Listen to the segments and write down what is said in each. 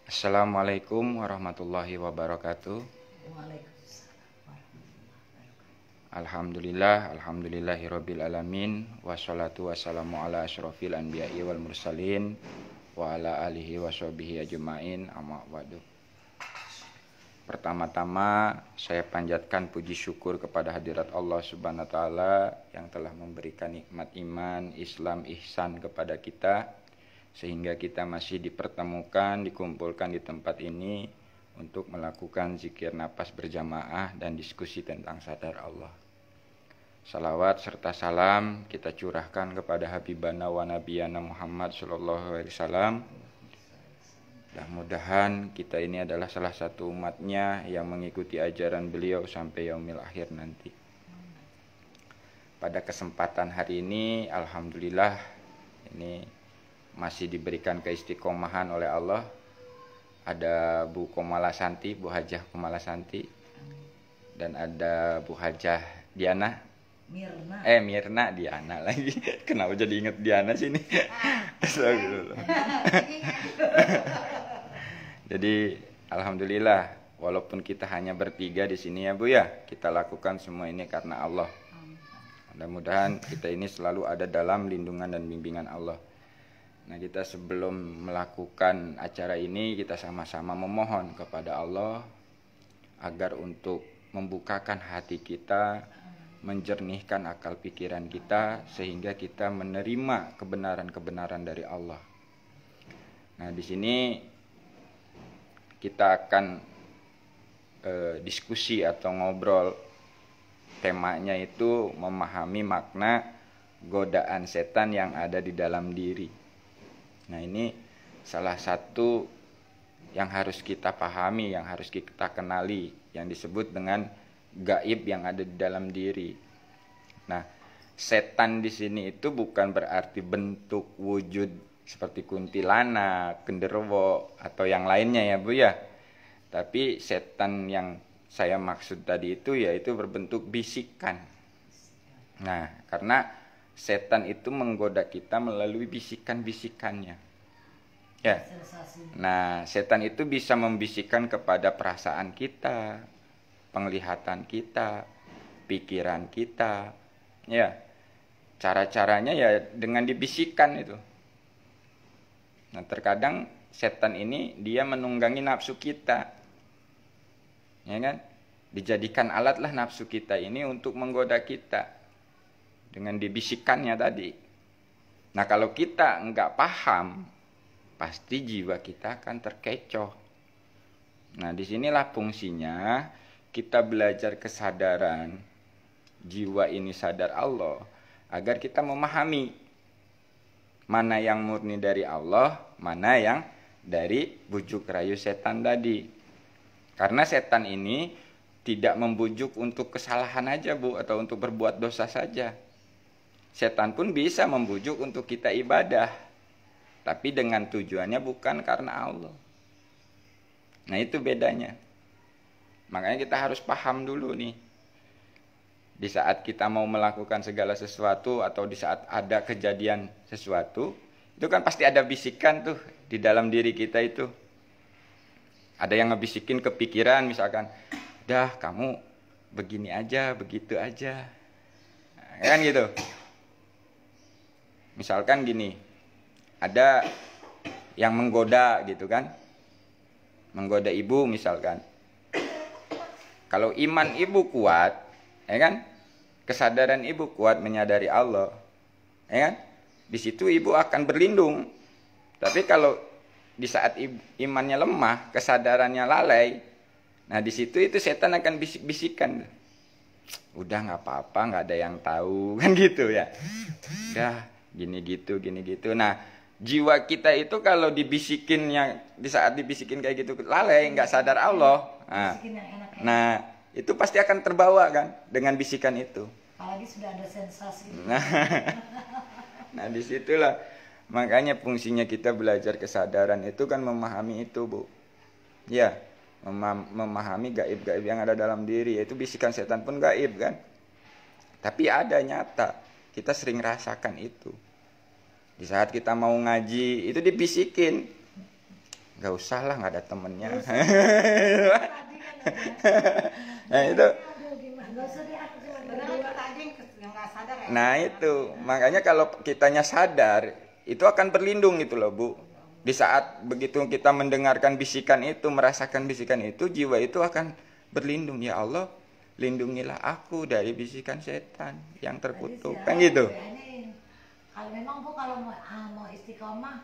Assalamualaikum warahmatullahi wabarakatuh. Alhamdulillahirabbil alamin wassalatu wassalamu ala asyrofil anbiya'i wal mursalin wa ala alihi washabihi ajmain amma ba'du. Pertama-tama saya panjatkan puji syukur kepada hadirat Allah Subhanahu wa taala yang telah memberikan nikmat iman, Islam, ihsan kepada kita sehingga kita masih dipertemukan, dikumpulkan di tempat ini untuk melakukan zikir nafas berjamaah dan diskusi tentang sadar Allah. Salawat serta salam kita curahkan kepada Habibana wa Nabiyana Muhammad sallallahu alaihi wasallam. Mudah-mudahan kita ini adalah salah satu umatnya yang mengikuti ajaran beliau sampai yaumil akhir nanti. Pada kesempatan hari ini, alhamdulillah ini masih diberikan keistiqomahan oleh Allah. Ada Bu Komala Santi, Bu Hajah Komala Santi, dan ada Bu Hajah Diana. Mirna Diana lagi. Kenapa jadi inget Diana sini? Jadi alhamdulillah, walaupun kita hanya bertiga di sini ya Bu ya, kita lakukan semua ini karena Allah. Mudah-mudahan kita ini selalu ada dalam lindungan dan bimbingan Allah. Nah, kita sebelum melakukan acara ini, kita sama-sama memohon kepada Allah agar untuk membukakan hati kita, menjernihkan akal pikiran kita, sehingga kita menerima kebenaran-kebenaran dari Allah. Nah, di sini kita akan diskusi atau ngobrol. Temanya itu memahami makna godaan setan yang ada di dalam diri. Nah, ini salah satu yang harus kita pahami, yang harus kita kenali, yang disebut dengan gaib yang ada di dalam diri. Nah, setan di sini itu bukan berarti bentuk wujud seperti kuntilanak, genderuwo atau yang lainnya ya Bu ya. Tapi setan yang saya maksud tadi itu yaitu berbentuk bisikan. Nah, karena setan itu menggoda kita melalui bisikan-bisikannya. Ya. Nah, setan itu bisa membisikkan kepada perasaan kita, penglihatan kita, pikiran kita. Ya. Cara-caranya ya dengan dibisikkan itu. Nah, terkadang setan ini dia menunggangi nafsu kita. Ya kan? Dijadikan alat lah nafsu kita ini untuk menggoda kita dengan dibisikannya tadi. Nah, kalau kita enggak paham, pasti jiwa kita akan terkecoh. Nah, disinilah fungsinya kita belajar kesadaran jiwa ini sadar Allah agar kita memahami mana yang murni dari Allah, mana yang dari bujuk rayu setan tadi. Karena setan ini tidak membujuk untuk kesalahan aja Bu, atau untuk berbuat dosa saja. Setan pun bisa membujuk untuk kita ibadah, tapi dengan tujuannya bukan karena Allah. Nah, itu bedanya. Makanya kita harus paham dulu nih. Di saat kita mau melakukan segala sesuatu atau di saat ada kejadian sesuatu, itu kan pasti ada bisikan tuh di dalam diri kita itu. Ada yang ngebisikin ke pikiran misalkan, dah kamu begini aja, begitu aja. Nah, kan gitu. Misalkan gini, ada yang menggoda gitu kan. Menggoda ibu misalkan. Kalau iman ibu kuat, ya kan? Kesadaran ibu kuat menyadari Allah, ya kan? Di situ ibu akan berlindung. Tapi kalau di saat imannya lemah, kesadarannya lalai, nah di situ itu setan akan bisik-bisikan. Udah nggak apa-apa, nggak ada yang tahu, kan gitu ya. Udah gini gitu. Nah, jiwa kita itu kalau dibisikinnya, di saat dibisikin kayak gitu lalai, nggak sadar Allah. Nah, itu pasti akan terbawa kan dengan bisikan itu. Apalagi sudah ada sensasi. Nah, disitulah makanya fungsinya kita belajar kesadaran itu kan memahami itu Bu. Ya, memahami gaib-gaib yang ada dalam diri. Yaitu bisikan setan pun gaib kan. Tapi ada nyata. Kita sering rasakan itu. Di saat kita mau ngaji itu dibisikin. nggak usah lah, nggak ada temennya. Tadi kan ada. Nah itu, Aduh, gimana? Nggak usah deh, aku cuma Sebenarnya berdua. kita aja yang nggak sadar ya. nah itu makanya kalau kitanya sadar itu akan berlindung gitu loh Bu. Di saat begitu kita mendengarkan bisikan itu, merasakan bisikan itu, jiwa itu akan berlindung. Ya Allah, lindungilah aku dari bisikan setan yang terkutuk. Kan gitu. Ini, kalau memang Bu kalau mau istiqomah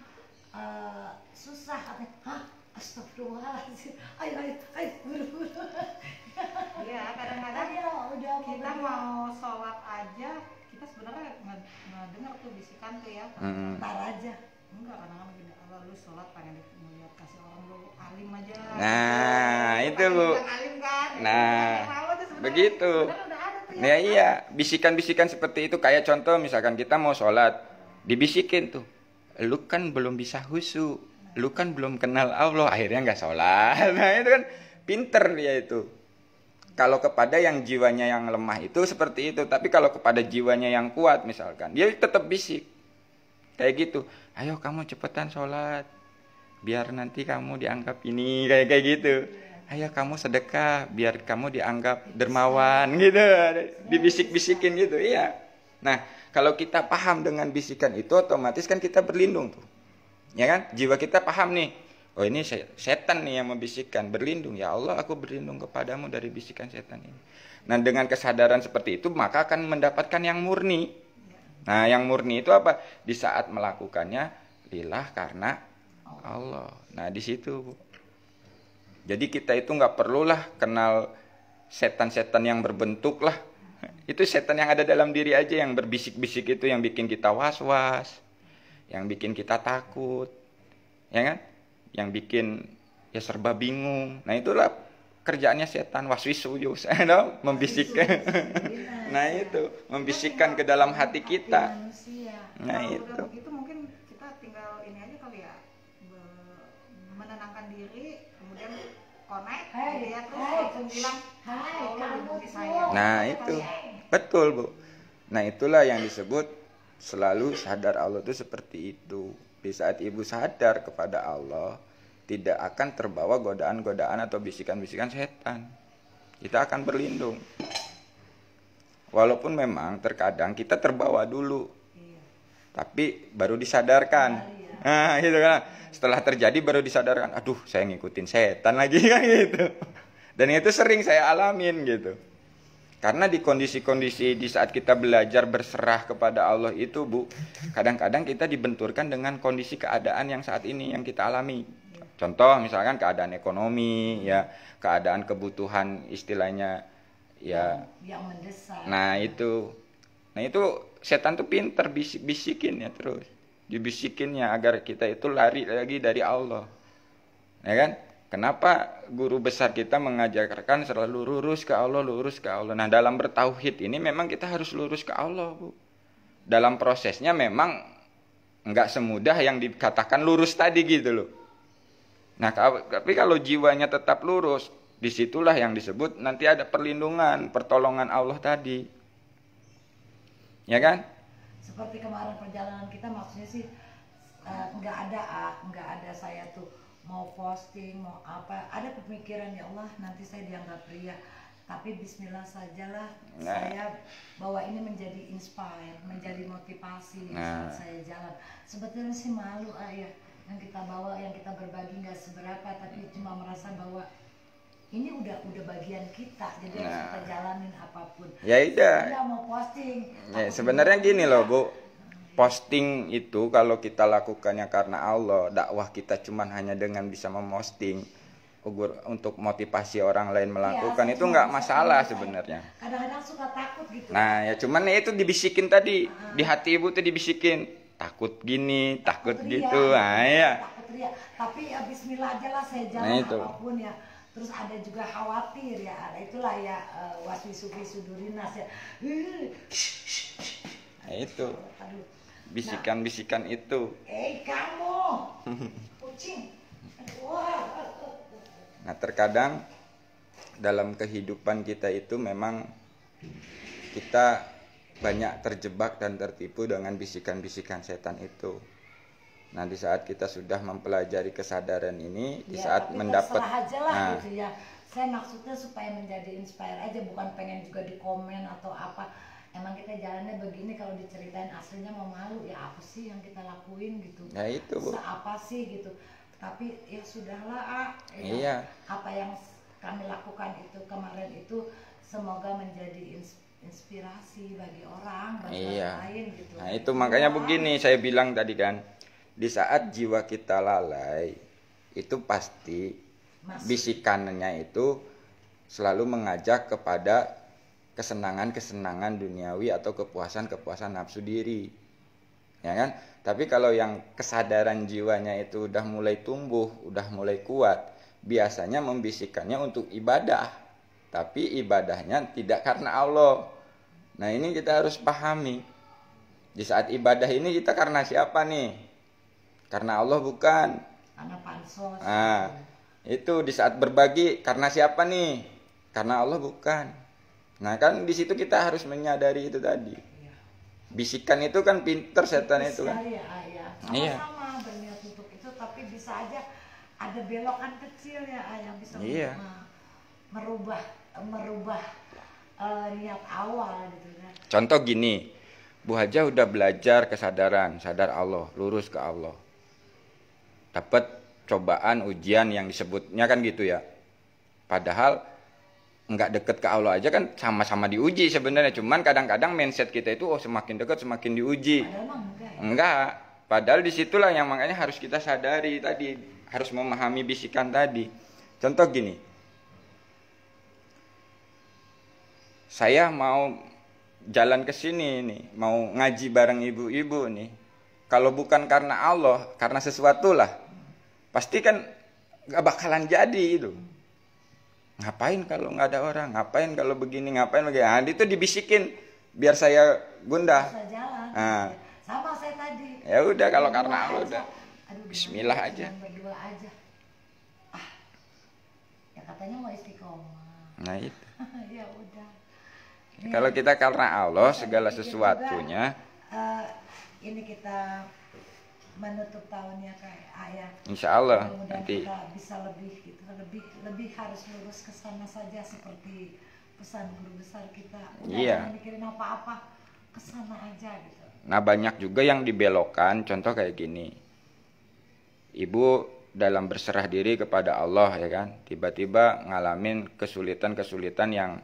susah katanya. Hah? Astagfirullahaladzim. Ayo, buru-buru. Iya, kadang-kadang Ayo, udah kita berdua. mau sholat aja, kita sebenarnya nggak dengar tuh bisikan tuh ya. Ntar aja. Enggak, kadang-kadang gini, Allah lu sholat pengen melihat kasih orang lu alim aja. Nah, itu, Pengen Bu. bilang alim kan. Nah, Pengen Allah tuh sebenarnya- begitu. sebenarnya udah ada tuh ya. Ya iya, bisikan-bisikan seperti itu kayak contoh misalkan kita mau sholat, dibisikin tuh, lu kan belum bisa khusyuk, lu kan belum kenal Allah, akhirnya nggak sholat. Nah itu kan pinter dia itu. Kalau kepada yang jiwanya yang lemah itu seperti itu, tapi kalau kepada jiwanya yang kuat misalkan, dia tetap bisik. Kayak gitu, ayo kamu cepetan sholat, biar nanti kamu dianggap ini, kayak gitu. Ayo kamu sedekah, biar kamu dianggap dermawan, gitu. Dibisik-bisikin gitu, iya. Nah, kalau kita paham dengan bisikan itu, otomatis kan kita berlindung tuh. Ya kan? Jiwa kita paham nih, oh ini setan nih yang membisikkan, berlindung. Ya Allah, aku berlindung kepadamu dari bisikan setan ini. Nah, dengan kesadaran seperti itu, maka akan mendapatkan yang murni. Nah, yang murni itu apa? Di saat melakukannya lillah karena Allah. Nah, di situ, Bu. Jadi kita itu nggak perlulah kenal setan-setan yang berbentuk lah. Itu setan yang ada dalam diri aja yang berbisik-bisik itu yang bikin kita was-was, yang bikin kita takut, ya kan? Yang bikin ya serba bingung. Nah, itulah kerjaannya setan, waswisuyus, membisik. Nah itu, membisikkan ke dalam hati kita. Nah Kalau itu. udah begitu mungkin kita tinggal ini aja kali ya, menenangkan diri, kemudian connect, gitu ya, terus langsung bilang, Allah lindungi saya. Nah itu, betul Bu. Nah itulah yang disebut selalu sadar Allah itu seperti itu. Di saat ibu sadar kepada Allah, tidak akan terbawa godaan-godaan atau bisikan-bisikan setan. Kita akan berlindung. Walaupun memang terkadang kita terbawa dulu, tapi baru disadarkan. Nah, gitu kan. Setelah terjadi baru disadarkan, aduh saya ngikutin setan lagi kan gitu. Dan itu sering saya alamin gitu. Karena di kondisi-kondisi di saat kita belajar berserah kepada Allah itu, Bu, kadang-kadang kita dibenturkan dengan kondisi keadaan yang saat ini yang kita alami. Contoh misalkan keadaan ekonomi, ya, keadaan kebutuhan istilahnya ya yang mendesak. Nah itu setan tuh pinter bisikin ya terus, dibisikinnya agar kita itu lari lagi dari Allah, ya kan? Kenapa guru besar kita mengajarkan selalu lurus ke Allah, lurus ke Allah? Nah dalam bertauhid ini memang kita harus lurus ke Allah, Bu. Dalam prosesnya memang nggak semudah yang dikatakan lurus tadi gitu loh. Nah tapi kalau jiwanya tetap lurus, disitulah yang disebut nanti ada perlindungan, pertolongan Allah tadi. Ya kan? Seperti kemarin perjalanan kita maksudnya sih nggak ada saya tuh mau posting, mau apa. Ada pemikiran ya Allah nanti saya dianggap ria. Tapi bismillah sajalah saya bawa ini menjadi inspire, menjadi motivasi saat saya jalan. Sebetulnya sih malu ya yang kita bawa, yang kita berbagi nggak seberapa, tapi cuma merasa bahwa ini udah bagian kita, jadi harus kita jalanin apapun. Ya udah. Saya mau posting. Ya, sebenarnya gini loh Bu, posting itu kalau kita lakukannya karena Allah, dakwah kita cuman hanya dengan bisa memposting untuk motivasi orang lain melakukan itu nggak masalah sebenarnya. Kadang-kadang suka takut gitu. Nah ya cuman itu dibisikin tadi di hati ibu tuh dibisikin takut gini, takut gitu, nah ya. Takut ria. Tapi ya Bismillah aja lah saya jalan apapun ya. Terus ada juga khawatir ya, ada itulah ya waswisu-wisudurinas ya. Nah itu bisikan-bisikan itu. Kamu, kucing. Wah. Nah terkadang dalam kehidupan kita itu memang kita banyak terjebak dan tertipu dengan bisikan-bisikan setan itu. Nah, di saat kita sudah mempelajari kesadaran ini, di Ya, saat tapi mendapat terserah aja lah gitu ya. Saya maksudnya supaya menjadi inspire aja, bukan pengen juga di komen atau apa. Emang kita jalannya begini, kalau diceritain aslinya mau malu ya, apa sih yang kita lakuin gitu. Ya itu, Bu. Apa sih gitu. Tapi ya sudahlah, Iya. apa yang kami lakukan itu kemarin itu semoga menjadi inspirasi bagi orang, bagi Iya. orang lain gitu. Nah, itu makanya begini saya bilang tadi kan, di saat jiwa kita lalai, itu pasti bisikannya itu selalu mengajak kepada kesenangan-kesenangan duniawi atau kepuasan-kepuasan nafsu diri. Ya kan? Tapi kalau yang kesadaran jiwanya itu udah mulai tumbuh, udah mulai kuat, biasanya membisikannya untuk ibadah. Tapi ibadahnya tidak karena Allah. Nah, ini kita harus pahami. Di saat ibadah ini kita karena siapa nih? Karena Allah bukan. Karena pansos. Nah, itu di saat berbagi karena siapa nih? Karena Allah bukan. Nah, kan di situ kita harus menyadari itu tadi. Bisikan itu kan pinter setan itu kan. Iya. Sama-sama berniat untuk itu, tapi bisa aja ada belokan kecil ya yang bisa merubah niat awal gitu kan. Contoh gini, Bu Haja udah belajar kesadaran, sadar Allah, lurus ke Allah. Dapat cobaan, ujian yang disebutnya kan gitu ya. Padahal nggak deket ke Allah aja kan sama-sama diuji sebenarnya. Cuman kadang-kadang mindset kita itu semakin dekat semakin diuji. Padahal enggak. Padahal disitulah yang makanya harus kita sadari tadi, harus memahami bisikan tadi. Contoh gini, saya mau jalan ke sini nih, mau ngaji bareng ibu-ibu nih. Kalau bukan karena Allah, karena sesuatu lah, pasti kan nggak bakalan jadi itu. Ngapain kalau nggak ada orang? Ngapain kalau begini? Ngapain begini? Nah, itu dibisikin biar saya gundah. Nah, sama saya tadi. Ya udah kalau karena Allah udah. Bismillah aja. Berdua aja. Ya katanya mau istiqomah. Nah itu. Ya udah. Kalau kita karena Allah segala sesuatunya. Ini kita menutup tahunnya kayak ayah. Insya Allah nanti nanti kita bisa lebih gitu, lebih harus lurus ke sana saja seperti pesan guru besar kita. Jangan mikirin apa-apa, ke sana aja gitu. Nah, banyak juga yang dibelokkan, contoh kayak gini. Ibu dalam berserah diri kepada Allah ya kan, tiba-tiba ngalamin kesulitan-kesulitan yang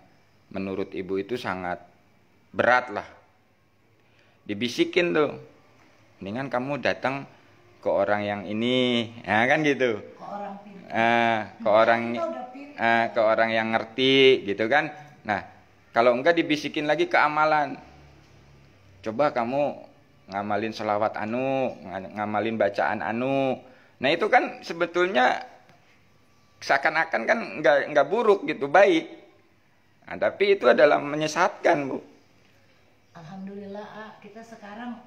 menurut ibu itu sangat berat lah. Dibisikin tuh, mendingan kamu datang ke orang yang ini, ya kan gitu. Ke orang pintar. Ke orang yang ngerti gitu kan. Nah, kalau enggak dibisikin lagi ke amalan. Coba kamu ngamalin sholawat anu, ngamalin bacaan anu. Nah, itu kan sebetulnya seakan-akan kan enggak buruk gitu, baik. Nah, tapi itu adalah menyesatkan, Bu. Alhamdulillah, kita sekarang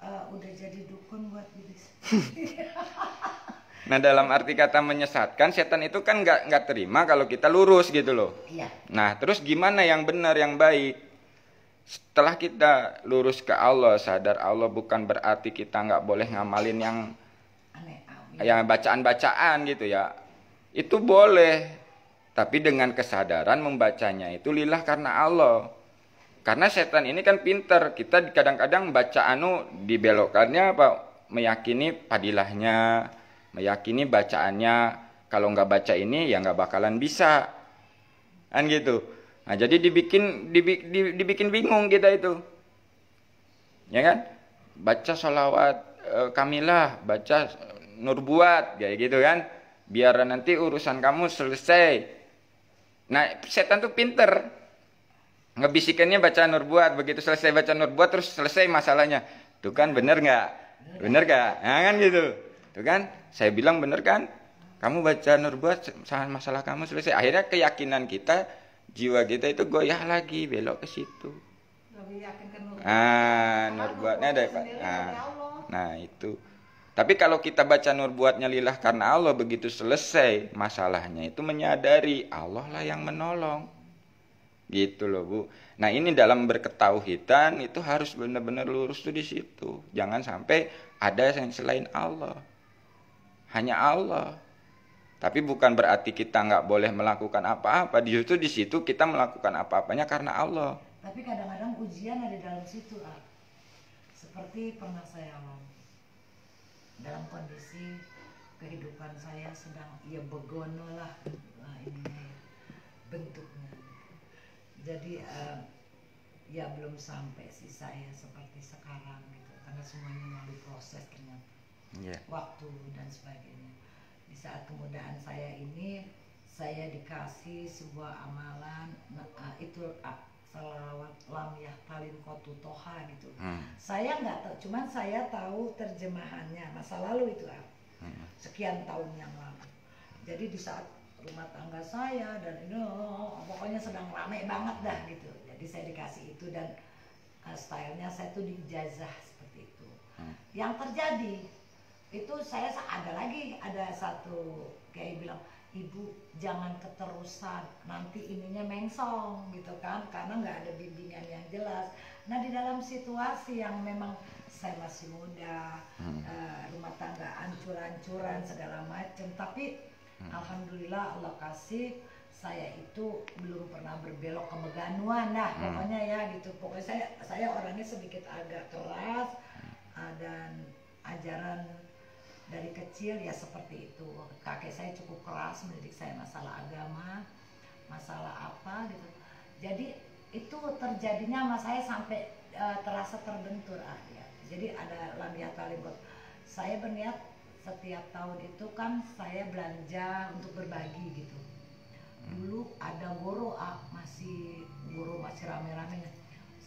udah jadi dukun buat diri. Nah, dalam arti kata menyesatkan, setan itu kan nggak terima kalau kita lurus gitu loh. Iya. Nah, terus gimana yang benar, yang baik? Setelah kita lurus ke Allah, sadar Allah bukan berarti kita nggak boleh ngamalin yang aneh, yang bacaan-bacaan gitu ya. Itu boleh, tapi dengan kesadaran membacanya itu lillah karena Allah. Karena setan ini kan pinter, kita kadang-kadang baca anu dibelokkannya apa? Meyakini padilahnya, meyakini bacaannya, kalau nggak baca ini ya nggak bakalan bisa, kan gitu. Nah, jadi dibikin bingung kita itu, ya kan? Baca sholawat kamilah, baca nurbuat, kayak gitu kan? Biar nanti urusan kamu selesai. Nah, setan tuh pinter, ngebisikannya baca nurbuat, begitu selesai baca nurbuat terus selesai masalahnya. Tuh kan bener nggak? Bener nggak? Nah, kan gitu. Tuh kan, saya bilang bener kan? Kamu baca nurbuat, masalah kamu selesai. Akhirnya keyakinan kita, jiwa kita itu goyah lagi, belok ke situ. Lebih yakin ke nurbuat. Nurbuatnya ada Pak. Nah, itu. Tapi kalau kita baca nurbuatnya lillah karena Allah, begitu selesai masalahnya itu menyadari Allah lah yang menolong. Gitu loh, Bu. Nah, ini dalam berketauhidan itu harus benar-benar lurus tuh di situ. Jangan sampai ada yang selain Allah, hanya Allah. Tapi bukan berarti kita nggak boleh melakukan apa-apa. Justru di situ kita melakukan apa-apanya karena Allah. Tapi kadang-kadang ujian ada dalam situ, seperti pernah saya alami dalam kondisi kehidupan saya sedang begono lah, ini bentuknya. Jadi ya belum sampai sih saya seperti sekarang gitu, karena semuanya melalui proses ternyata, waktu dan sebagainya. Di saat kemudahan saya ini, saya dikasih sebuah amalan, itu salawat lam yahtalin kotu toha gitu. Saya nggak tahu, cuman saya tahu terjemahannya masa lalu itu, sekian tahun yang lalu. Jadi di saat rumah tangga saya dan ini pokoknya sedang rame banget dah gitu. Jadi saya dikasih itu dan stylenya saya tuh diijazah seperti itu. Yang terjadi itu saya ada satu kayak bilang, ibu jangan keterusan, nanti ininya mengsong gitu kan, karena nggak ada bimbingan yang jelas. Nah di dalam situasi yang memang saya masih muda, rumah tangga ancur-ancuran segala macam, tapi alhamdulillah Allah kasih saya itu belum pernah berbelok ke meganuan, nah pokoknya ya gitu. Pokoknya saya orangnya sedikit agak keras, dan ajaran dari kecil ya seperti itu. Kakek saya cukup keras mendidik saya masalah agama, masalah apa gitu. Jadi itu terjadinya sama saya sampai terasa terbentur ya. Jadi ada lamiyah talimot. Saya berniat setiap tahun itu kan saya belanja untuk berbagi gitu. Dulu ada goro masih rame-rame.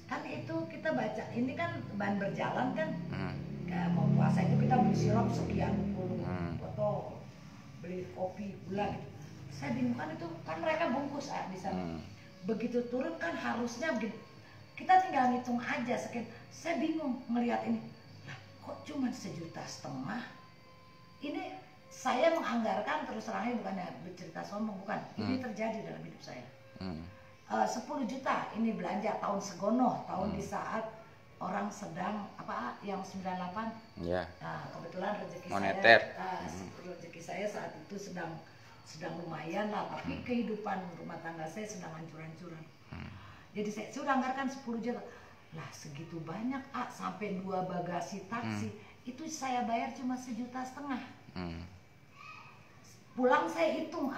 Kan itu kita baca, ini kan bahan berjalan kan. Kayak mau puasa itu kita beli sirup sekian puluh botol, beli kopi, gula gitu. Saya bingung kan, itu kan mereka bungkus di sana. Begitu turun kan harusnya begitu. Kita tinggal ngitung aja sekian. Saya bingung ngelihat ini. Lah, kok cuma 1,5 juta? Ini saya menganggarkan, terus terangnya bukannya bercerita sombong, bukan. Ini terjadi dalam hidup saya. 10 juta ini belanja tahun segono, tahun di saat orang sedang yang 98 kebetulan rezeki moneter. Rezeki saya saat itu sedang lumayan lah, tapi kehidupan rumah tangga saya sedang hancur-hancuran. Jadi saya sudah anggarkan 10 juta lah, segitu banyak sampai 2 bagasi taksi itu saya bayar cuma 1,5 juta. Pulang saya hitung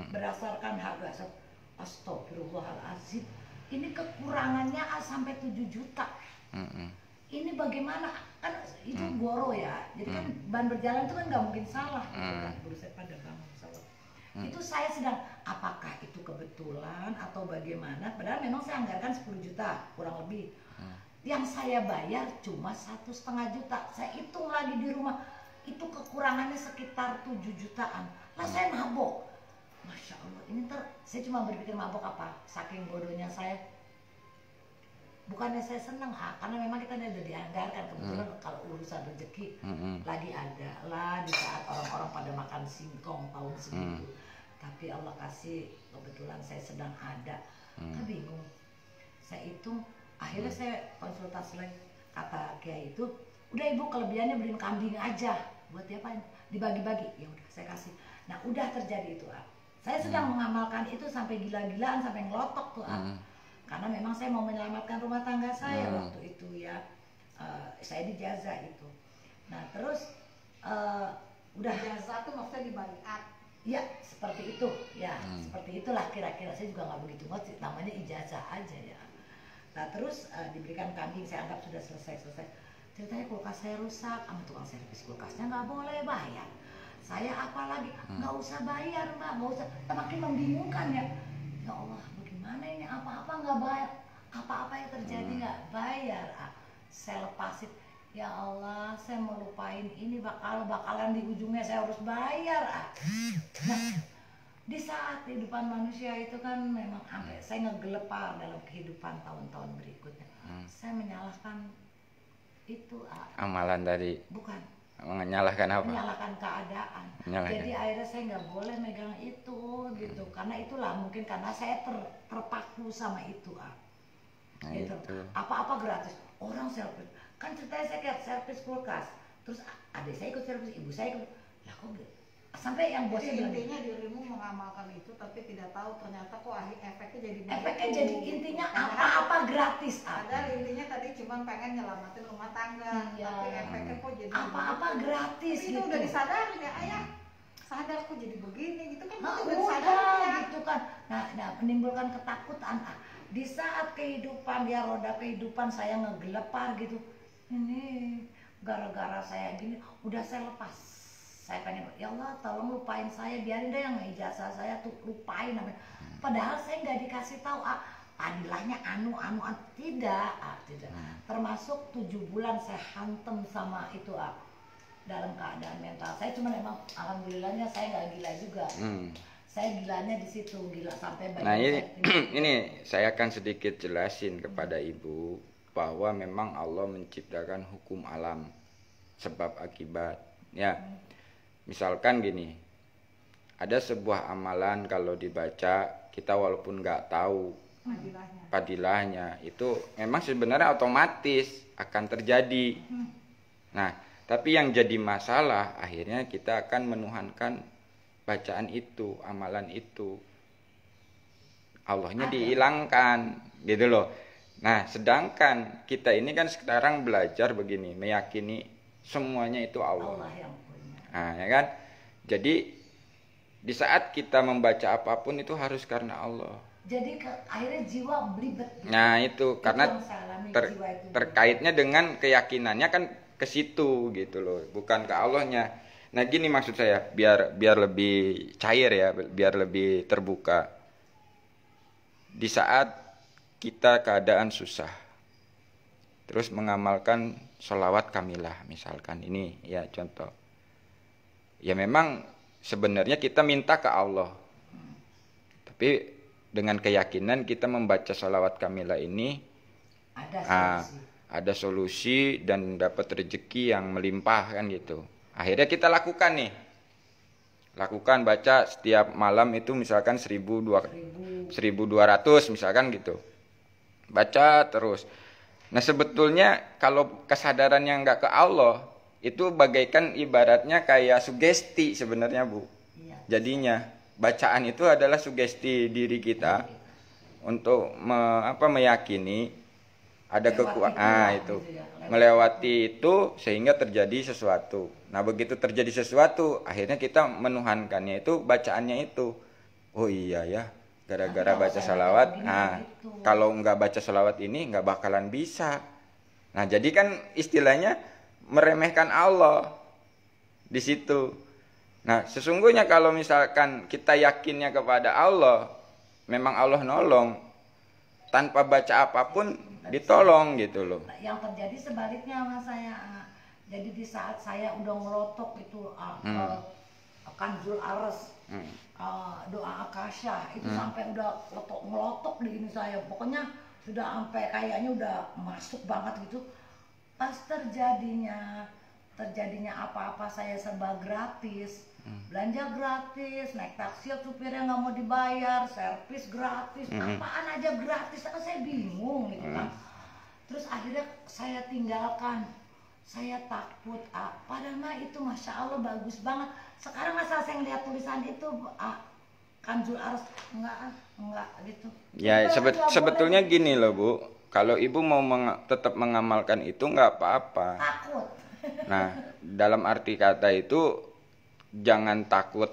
berdasarkan harga. Astagfirullahaladzim, ini kekurangannya sampai 7 juta. Ini bagaimana? Kan itu goro ya. Jadi kan ban berjalan itu kan nggak mungkin salah. Baru saya pada bangun salah. Itu saya sedang, apakah itu kebetulan atau bagaimana? Padahal memang saya anggarkan 10 juta kurang lebih. Yang saya bayar cuma 1,5 juta. Saya hitung lagi di rumah, itu kekurangannya sekitar 7 jutaan. Lah saya mabok. Masya Allah, ini saya cuma berpikir mabok apa? Saking bodohnya saya. Bukannya saya senang karena memang kita udah dianggarkan, kebetulan kalau urusan rezeki lagi ada lah di saat orang-orang pada makan singkong tahun segitu. Tapi Allah kasih, kebetulan saya sedang ada. Kan bingung. Saya hitung, akhirnya saya konsultasi lagi, kata Kiai itu, udah ibu kelebihannya beliin kambing aja. Buat diapain? Dibagi-bagi. Ya udah saya kasih. Nah udah terjadi itu. Saya sedang mengamalkan itu sampai gila-gilaan, sampai ngelotok tuh. Karena memang saya mau menyelamatkan rumah tangga saya waktu itu ya. Saya dijazah itu. Nah terus udah Ijazah tuh maksudnya dibaiat. Ya seperti itu ya, seperti itulah kira-kira. Saya juga nggak begitu ngerti, namanya ijazah aja ya. Nah terus diberikan kambing, saya anggap sudah selesai. Ceritanya kulkas saya rusak, sama tukang servis kulkasnya nggak boleh bayar. Saya apalagi nggak usah bayar mbak, nggak usah. Makin membingungkan ya. Ya Allah, bagaimana ini, apa-apa nggak bayar, apa-apa yang terjadi nggak bayar. Saya lepasin. Ya Allah, saya mau lupain ini, bakalan di ujungnya saya harus bayar. Nah, di saat kehidupan manusia itu kan memang sampai saya ngegelepar dalam kehidupan tahun-tahun berikutnya. Saya menyalahkan itu Amalan tadi. bukan Menyalahkan apa? menyalahkan keadaan. Jadi akhirnya saya nggak boleh megang itu gitu, karena itulah mungkin karena saya terpaku sama itu. Nah, Gitu. itu. Apa-apa gratis. Orang servis, kan ceritanya saya kayak servis kulkas, Terus adik saya ikut servis, ibu saya ikut. Lah kok sampai yang bosnya Jadi bilang, intinya dirimu mengamalkan itu tapi tidak tahu ternyata kok efeknya jadi efeknya begitu. jadi intinya apa-apa gratis. Padahal intinya tadi cuma pengen nyelamatin rumah tangga, Iya. tapi efeknya kok jadi Apa-apa begitu. gratis Tapi itu gitu. udah disadarin ya ayah, sadar kok jadi begini gitu kan, Nah, udah disadarin ya. udah gitu kan. Nah, menimbulkan ketakutan. Di saat kehidupan dia roda kehidupan saya ngegelepar gitu. Ini gara-gara saya gini, udah saya lepas. Saya pengen, ya Allah tolong lupain saya, biarin deh yang ijazah saya tuh lupain. Padahal saya nggak dikasih tahu, padilahnya tidak, tidak. Termasuk 7 bulan saya hantem sama itu, dalam keadaan mental. Saya cuma emang alhamdulillahnya saya nggak gila juga. Saya gilanya di situ, gila sampai banyak. Nah ini saya akan sedikit jelasin kepada ibu bahwa memang Allah menciptakan hukum alam, sebab akibat. Ya, misalkan gini, ada sebuah amalan kalau dibaca kita walaupun nggak tahu padilahnya, itu memang sebenarnya otomatis akan terjadi. Nah, tapi yang jadi masalah akhirnya kita akan menuhankan bacaan itu, amalan itu. Allahnya dihilangkan gitu loh. Nah, sedangkan kita ini kan sekarang belajar begini, meyakini semuanya itu Allah. Allah yang punya. Nah, ya kan? Jadi di saat kita membaca apapun itu harus karena Allah. Jadi akhirnya jiwa belibet. Nah, itu karena terkaitnya dengan keyakinannya kan ke situ gitu loh, bukan ke Allahnya. Nah, gini maksud saya, biar lebih cair ya, biar lebih terbuka. Di saat kita keadaan susah, terus mengamalkan sholawat kamilah misalkan, ini ya contoh. Ya memang sebenarnya kita minta ke Allah, tapi dengan keyakinan kita membaca sholawat kamilah ini ada solusi dan dapat rezeki yang melimpah kan gitu. Akhirnya kita lakukan nih, baca setiap malam itu misalkan 1200 misalkan gitu, baca terus. Nah sebetulnya kalau kesadaran yang nggak ke Allah itu bagaikan ibaratnya kayak sugesti sebenarnya Bu. Jadinya bacaan itu adalah sugesti diri kita untuk meyakini ada kekuatan itu melewati itu sehingga terjadi sesuatu. Nah begitu terjadi sesuatu akhirnya kita menuhankannya itu bacaannya itu. Oh iya ya, gara-gara baca salawat. Nah kalau nggak baca salawat ini nggak bakalan bisa. Nah jadi kan istilahnya meremehkan Allah di situ. Nah sesungguhnya kalau misalkan kita yakinnya kepada Allah, memang Allah nolong, tanpa baca apapun ditolong gitu loh. Yang terjadi sebaliknya sama saya. Jadi di saat saya udah ngelotok itu Kanzul Aras, doa Akasha itu sampai udah ngelotok di ini saya. Pokoknya sudah sampai kayaknya udah masuk banget gitu. Pas terjadinya apa-apa saya serba gratis. Belanja gratis, naik taksi supirnya nggak mau dibayar, servis gratis, apaan aja gratis, kan saya bingung gitu kan. Terus akhirnya saya tinggalkan, saya takut, padahal mah itu masya Allah bagus banget. Sekarang masa saya ngeliat tulisan itu, Kanzul Aras enggak gitu. Ya sebetulnya gini loh Bu, kalau ibu mau tetap mengamalkan itu nggak apa-apa. Takut. Nah dalam arti kata itu jangan takut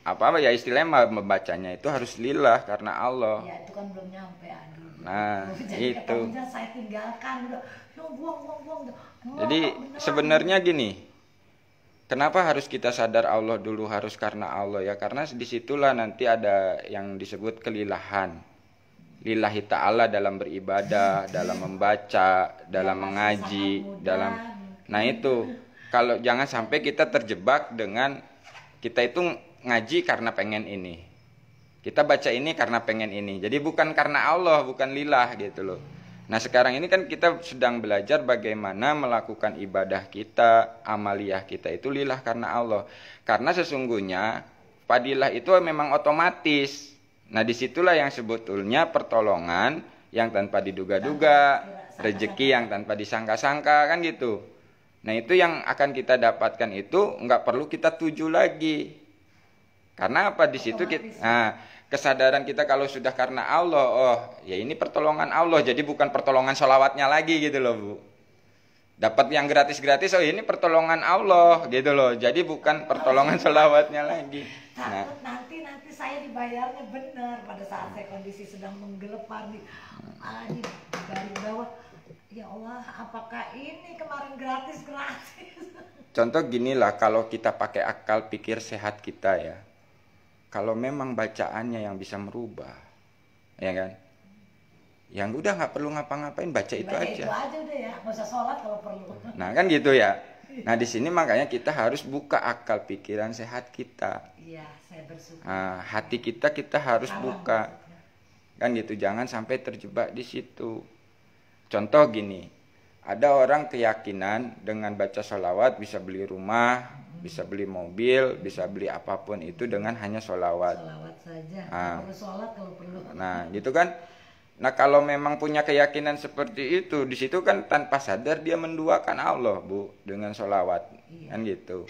apa ya, istilahnya membacanya itu harus lillah karena Allah. Ya itu kan belum nyampe aduh. Nah itu. Saya tinggalkan udah, buang. Jadi sebenarnya gini, kenapa harus kita sadar Allah dulu harus karena Allah ya? Karena disitulah nanti ada yang disebut kelilahan, lillahi ta'ala dalam beribadah, dalam membaca, dalam mengaji, dalam. Nah itu kalau jangan sampai kita terjebak dengan kita itu ngaji karena pengen ini, kita baca ini karena pengen ini, jadi bukan karena Allah, bukan lillah gitu loh. Nah sekarang ini kan kita sedang belajar bagaimana melakukan ibadah kita, amaliyah kita itu lillah karena Allah. Karena sesungguhnya fadilah itu memang otomatis. Nah disitulah yang sebetulnya pertolongan yang tanpa diduga-duga, rezeki yang tanpa disangka-sangka kan gitu. Nah itu yang akan kita dapatkan itu nggak perlu kita tuju lagi. Karena apa di situ kita, kesadaran kita kalau sudah karena Allah, oh ya ini pertolongan Allah, jadi bukan pertolongan sholawatnya lagi gitu loh Bu. Dapat yang gratis-gratis, oh ini pertolongan Allah gitu loh, jadi bukan pertolongan sholawatnya lagi. Takut nanti saya dibayarnya benar pada saat saya kondisi sedang menggelepar di garis bawah. Ya Allah, apakah ini kemarin gratis? Contoh ginilah, kalau kita pakai akal pikir sehat kita ya, kalau memang bacaannya yang bisa merubah, ya kan? Yang udah nggak perlu ngapa-ngapain, baca itu aja. Itu aja udah ya, nggak usah sholat kalau perlu. Nah kan gitu ya. Nah di sini makanya kita harus buka akal pikiran sehat kita. Iya, saya bersyukur. Nah, hati kita harus buka, kan gitu. Jangan sampai terjebak di situ. Contoh gini, ada orang keyakinan dengan baca sholawat bisa beli rumah, bisa beli mobil, bisa beli apapun itu dengan hanya sholawat. Sholawat saja, perlu sholat kalau perlu. Nah gitu kan. Nah kalau memang punya keyakinan seperti itu, di situ kan tanpa sadar dia menduakan Allah Bu dengan sholawat, kan gitu.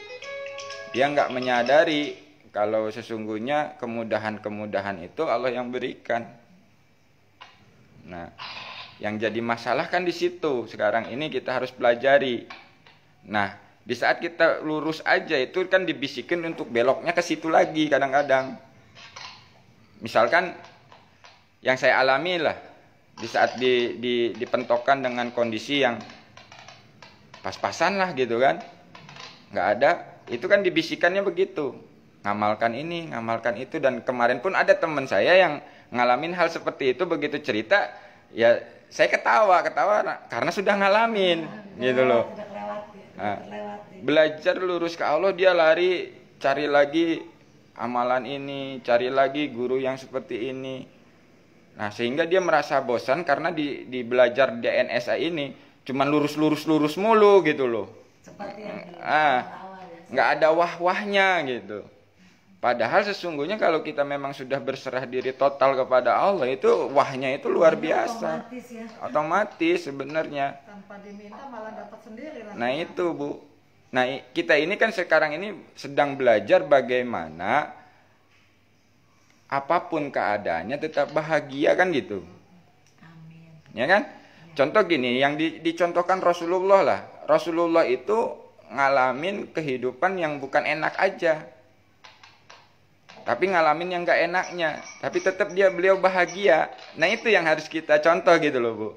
Dia nggak menyadari kalau sesungguhnya kemudahan-kemudahan itu Allah yang berikan. Nah, yang jadi masalah kan di situ. Sekarang ini kita harus pelajari. Nah, di saat kita lurus aja itu kan dibisikin untuk beloknya ke situ lagi kadang-kadang. Misalkan yang saya alami lah di saat dipentokkan dengan kondisi yang pas-pasan lah gitu kan, nggak ada, itu kan dibisikannya begitu, ngamalkan ini, ngamalkan itu. Dan kemarin pun ada teman saya yang ngalamin hal seperti itu, begitu cerita ya saya ketawa karena sudah ngalamin gitu loh. Nah, belajar lurus ke Allah, dia lari cari lagi amalan ini, cari lagi guru yang seperti ini. Nah sehingga dia merasa bosan karena di belajar DNSA ini cuman lurus mulu gitu loh. Seperti yang nggak ada wah-wahnya gitu. Padahal sesungguhnya kalau kita memang sudah berserah diri total kepada Allah, itu wahnya itu luar biasa. Otomatis ya. Otomatis sebenarnya. Tanpa diminta malah dapat sendiri lah. Nah itu Bu. Nah kita ini kan sekarang ini sedang belajar bagaimana apapun keadaannya tetap bahagia kan gitu. Amin. Ya kan? Contoh gini, yang dicontohkan Rasulullah lah. Rasulullah itu ngalamin kehidupan yang bukan enak aja, tapi ngalamin yang gak enaknya, tapi tetap beliau bahagia. Nah itu yang harus kita contoh gitu loh Bu.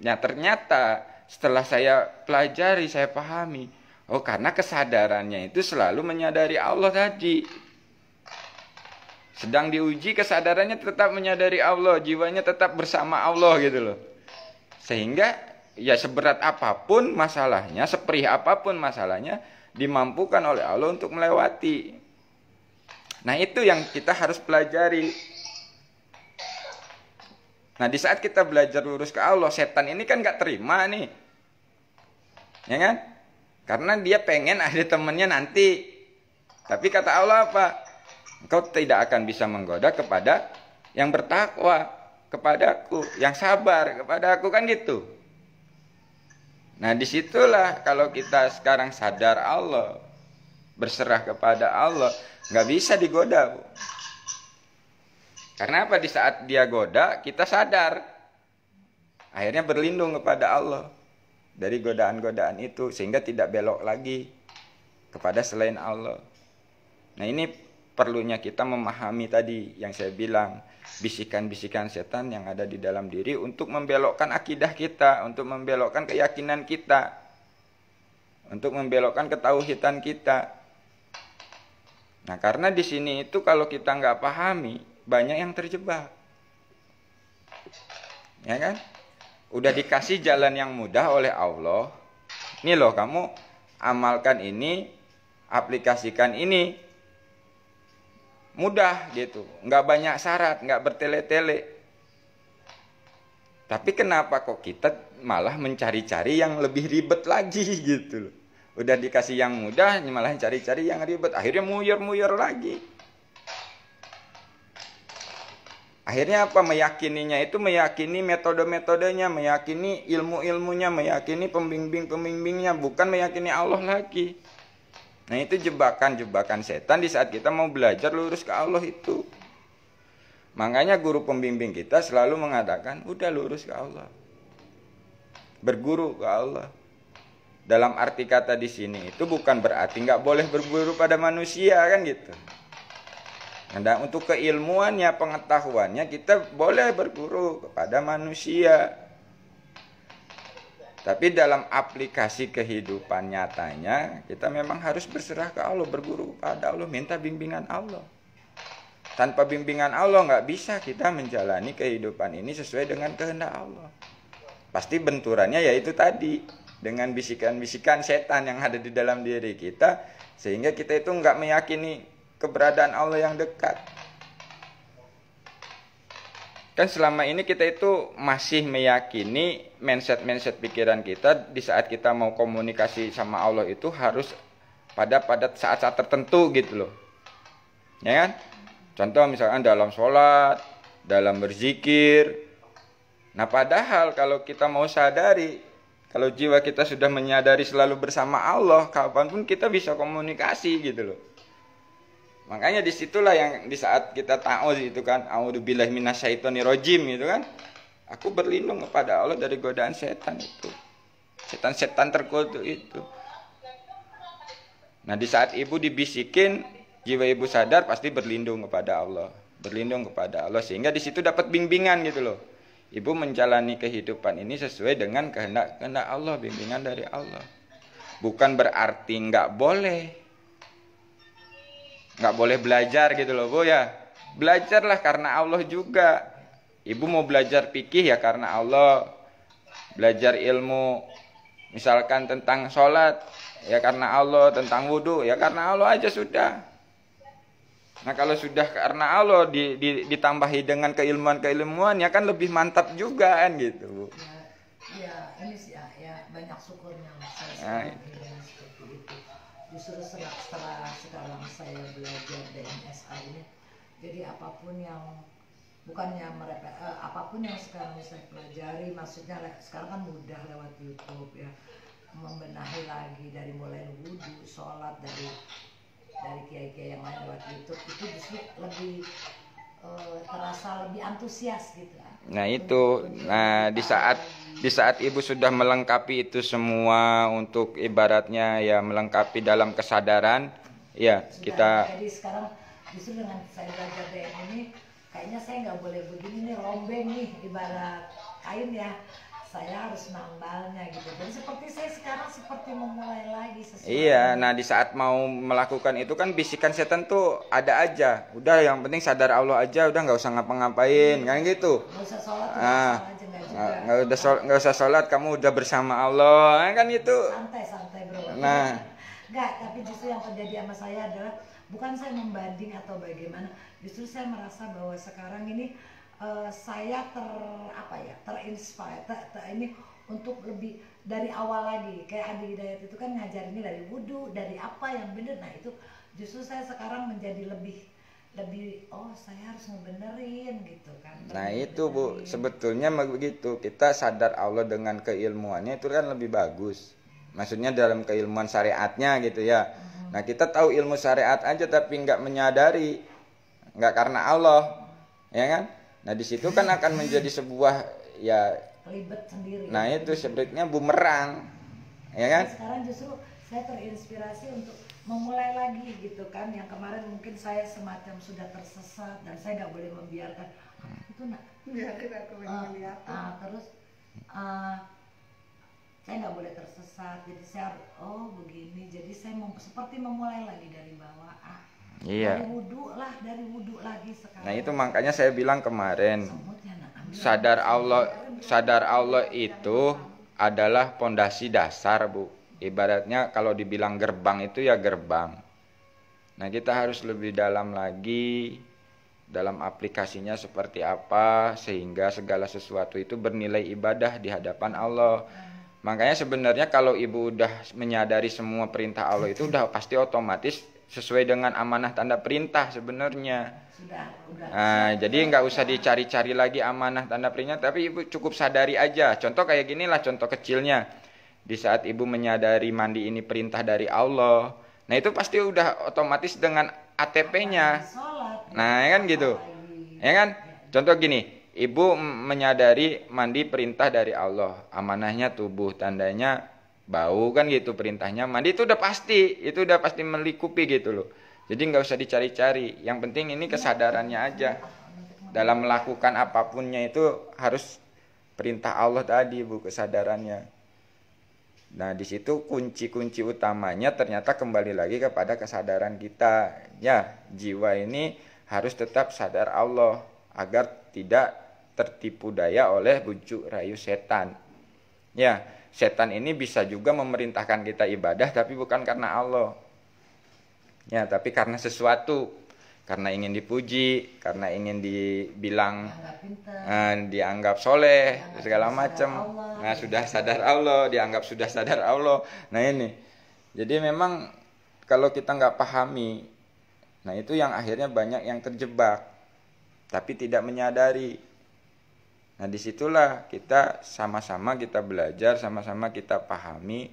Nah ternyata setelah saya pelajari, saya pahami, oh karena kesadarannya itu selalu menyadari Allah tadi. Sedang diuji kesadarannya tetap menyadari Allah, jiwanya tetap bersama Allah gitu loh. Sehingga ya seberat apapun masalahnya, seperih apapun masalahnya, dimampukan oleh Allah untuk melewati. Nah itu yang kita harus pelajari. Nah di saat kita belajar lurus ke Allah, setan ini kan gak terima nih, ya kan? Karena dia pengen ada temennya nanti. Tapi kata Allah apa? Engkau tidak akan bisa menggoda kepada yang bertakwa kepadaku, yang sabar kepadaku, kan gitu. Nah disitulah kalau kita sekarang sadar Allah, berserah kepada Allah, nggak bisa digoda Bu. Karena apa? Di saat dia goda kita sadar, akhirnya berlindung kepada Allah dari godaan-godaan itu, sehingga tidak belok lagi kepada selain Allah. Nah ini perlunya kita memahami tadi yang saya bilang, bisikan-bisikan setan yang ada di dalam diri untuk membelokkan akidah kita, untuk membelokkan keyakinan kita, untuk membelokkan ketauhidan kita. Nah karena di sini itu kalau kita nggak pahami, banyak yang terjebak, ya kan? Udah dikasih jalan yang mudah oleh Allah, ini loh kamu amalkan ini, aplikasikan ini, mudah gitu, nggak banyak syarat, nggak bertele-tele. Tapi kenapa kok kita malah mencari-cari yang lebih ribet lagi gitu loh. Udah dikasih yang mudah, malah cari-cari yang ribet, akhirnya muyur-muyur lagi. Akhirnya apa? Meyakininya itu meyakini metode-metodenya, meyakini ilmu-ilmunya, meyakini pembimbing-pembimbingnya, bukan meyakini Allah lagi. Nah itu jebakan-jebakan setan di saat kita mau belajar lurus ke Allah itu. Makanya guru pembimbing kita selalu mengatakan, udah lurus ke Allah. Berguru ke Allah. Dalam arti kata di sini itu bukan berarti nggak boleh berguru pada manusia kan gitu. Dan untuk keilmuannya, pengetahuannya kita boleh berguru kepada manusia. Tapi dalam aplikasi kehidupan nyatanya kita memang harus berserah ke Allah, berguru kepada Allah, minta bimbingan Allah. Tanpa bimbingan Allah nggak bisa kita menjalani kehidupan ini sesuai dengan kehendak Allah. Pasti benturannya yaitu tadi, dengan bisikan-bisikan setan yang ada di dalam diri kita, sehingga kita itu nggak meyakini keberadaan Allah yang dekat. Kan selama ini kita itu masih meyakini mindset pikiran kita di saat kita mau komunikasi sama Allah itu harus pada saat-saat tertentu gitu loh. Ya kan? Contoh misalkan dalam sholat, dalam berzikir. Nah padahal kalau kita mau sadari, kalau jiwa kita sudah menyadari selalu bersama Allah, kapanpun kita bisa komunikasi gitu loh. Makanya disitulah yang di saat kita ta'awudz itu kan, a'udzubillahi minasyaitonirrajim gitu kan, aku berlindung kepada Allah dari godaan setan itu, setan-setan terkutuk itu. Nah di saat ibu dibisikin, jiwa ibu sadar pasti berlindung kepada Allah, berlindung kepada Allah, sehingga di situ dapat bimbingan gitu loh. Ibu menjalani kehidupan ini sesuai dengan kehendak Allah, bimbingan dari Allah. Bukan berarti nggak boleh belajar gitu loh Bu ya. Belajarlah karena Allah juga. Ibu mau belajar fikih ya karena Allah. Belajar ilmu misalkan tentang sholat ya karena Allah, tentang wudhu ya karena Allah aja sudah. Nah kalau sudah karena Allah ditambahi dengan keilmuan ya kan lebih mantap juga kan gitu Bu. Ya ini sih ya banyak syukurnya saya seperti itu. Justru setelah sekarang saya belajar DMSA ini, jadi apapun yang apapun yang sekarang saya pelajari, maksudnya sekarang kan mudah lewat YouTube ya, membenahi lagi dari mulai wudhu, sholat dari kiai-kiai yang lain lewat YouTube itu justru lebih terasa lebih antusias gitu. Nah itu, di saat ibu sudah melengkapi itu semua untuk ibaratnya ya melengkapi dalam kesadaran, ya sudah, kita. Jadi sekarang justru dengan saya belajar DM ini, kayaknya saya nggak boleh begini nih, rombeng nih ibarat kain ya. Saya harus nambalnya gitu. Jadi seperti saya sekarang seperti memulai lagi sesuatu. Iya, nah di saat mau melakukan itu kan bisikan setan tuh ada aja. Udah yang penting sadar Allah aja, udah nggak usah ngapa-ngapain, kan gitu. Nggak usah sholat, nggak usah sholat, kamu udah bersama Allah, kan itu. Santai bro. Nah, nggak, tapi justru yang terjadi sama saya adalah bukan saya membanding atau bagaimana. Justru saya merasa bahwa sekarang ini saya terinspire ini untuk lebih dari awal lagi. Kayak Adi Hidayat itu kan ngajar ini dari wudhu, dari apa yang bener. Nah itu justru saya sekarang menjadi lebih saya harus ngebenerin gitu kan. Nah itu Bu, sebetulnya begitu, kita sadar Allah dengan keilmuannya itu kan lebih bagus. Maksudnya dalam keilmuan syariatnya gitu ya. Nah kita tahu ilmu syariat aja tapi nggak menyadari, nggak karena Allah, ya kan? Nah di situ kan akan menjadi sebuah ya ribet sendiri. Nah itu sebenarnya bumerang, ya kan? Sekarang justru saya terinspirasi untuk memulai lagi gitu kan. Yang kemarin mungkin saya semacam sudah tersesat dan saya nggak boleh membiarkan itu nak. Terus saya nggak boleh tersesat. Jadi saya begini. Jadi saya seperti memulai lagi dari bawah. Iya. Dari wudhu lagi sekarang. Nah itu makanya saya bilang kemarin, sadar Allah itu adalah pondasi dasar Bu. Ibaratnya kalau dibilang gerbang itu ya gerbang. Nah kita harus lebih dalam lagi dalam aplikasinya seperti apa sehingga segala sesuatu itu bernilai ibadah di hadapan Allah. Makanya sebenarnya kalau ibu udah menyadari semua perintah Allah itu udah pasti otomatis sesuai dengan amanah tanda perintah sebenarnya. Sudah. Nah, jadi nggak usah dicari-cari lagi amanah tanda perintah, tapi ibu cukup sadari aja. Contoh kayak ginilah contoh kecilnya. Di saat ibu menyadari mandi ini perintah dari Allah, nah itu pasti udah otomatis dengan ATP-nya. Nah, ya kan gitu. Ya kan? Contoh gini, ibu menyadari mandi perintah dari Allah, amanahnya tubuh, tandanya bau kan gitu perintahnya. Mandi itu udah pasti melikupi gitu loh. Jadi nggak usah dicari-cari. Yang penting ini kesadarannya aja. Dalam melakukan apapunnya itu harus perintah Allah tadi, Bu, kesadarannya. Nah, di situ kunci-kunci utamanya ternyata kembali lagi kepada kesadaran kita. Ya, jiwa ini harus tetap sadar Allah agar tidak tertipu daya oleh bujuk rayu setan. Ya, setan ini bisa juga memerintahkan kita ibadah tapi bukan karena Allah. Ya, tapi karena sesuatu. Karena ingin dipuji, karena ingin dibilang dianggap soleh, segala macam. Nah, sudah sadar Allah, dianggap sudah sadar Allah. Nah ini, jadi memang kalau kita nggak pahami, nah itu yang akhirnya banyak yang terjebak, tapi tidak menyadari. Nah disitulah kita sama-sama kita belajar, sama-sama kita pahami